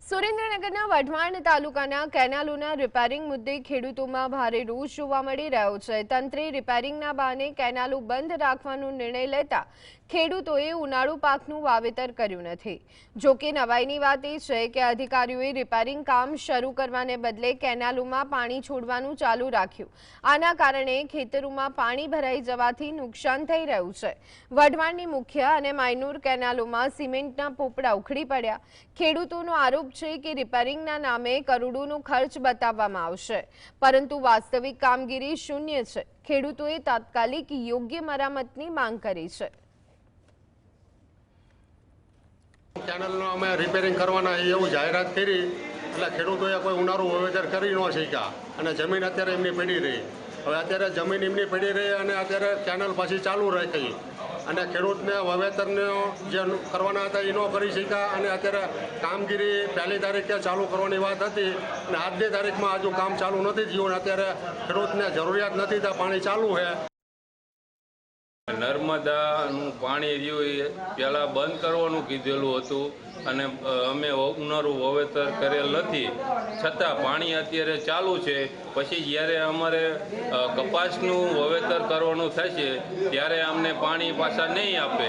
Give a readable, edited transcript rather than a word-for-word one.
સુરેન્દ્રનગરના વઢવાણ તાલુકાના કેનાલોના રિપેરિંગ મુદ્દે ખેડૂતોમાં ભારે રોષ જોવા મળી રહ્યો છે। તંત્રે રિપેરિંગના બહાને કેનાલો બંધ રાખવાનો નિર્ણય લેતા ખેડૂતોએ ઉનાળુ પાકનું વાવેતર કર્યું નથી। જો કે નવાઈની વાત એ છે કે અધિકારીઓએ રિપેરિંગ કામ શરૂ કરવાને બદલે કેનાલોમાં પાણી છોડવાનું ચાલુ રાખ્યું। આના કારણે ખેતરોમાં પાણી ભરાઈ જવાથી નુકસાન થઈ રહ્યું છે। વઢવાણની મુખ્ય અને માયનૂર કેનાલોમાં સિમેન્ટના પોપડા ઉખડી પડ્યા। ખેડૂતોનો આરોપ છે કે રિપેરિંગના નામે કરોડોનો ખર્ચ બતાવવામાં આવશે, પરંતુ વાસ્તવિક કામગીરી શૂન્ય છે। ખેડૂતોએ તાત્કાલિક યોગ્ય મરામતની માંગ કરી છે। કેનાલનો અમે રિપેરિંગ કરવાના એવું જાહેરાત કરી એટલે ખેડૂતોએ કોઈ ઉનાળુ વાવેતર કરી ન શક્યા અને જમીન અત્યારે એમની પડી રહી। હવે અત્યારે જમીન એમની પડી રહી અને અત્યારે કેનાલ પાછી ચાલુ રાખી અને ખેડૂતને વાવેતરને જે કરવાના હતા એ ન કરી શક્યા અને અત્યારે કામગીરી 1લી તારીખે ચાલુ કરવાની વાત હતી અને આજની તારીખમાં હજુ કામ ચાલુ નથી થયું। અત્યારે ખેડૂતને જરૂરિયાત નથી તો પાણી ચાલુ છે। નર્મદાનું પાણી રહ્યું એ પહેલાં બંધ કરવાનું કીધેલું હતું અને અમે ઉનાળુ વાવેતર કરેલ નથી, છતાં પાણી અત્યારે ચાલુ છે। પછી જ્યારે અમારે કપાસનું વાવેતર કરવાનું થશે ત્યારે અમને પાણી પાછા નહીં આપે।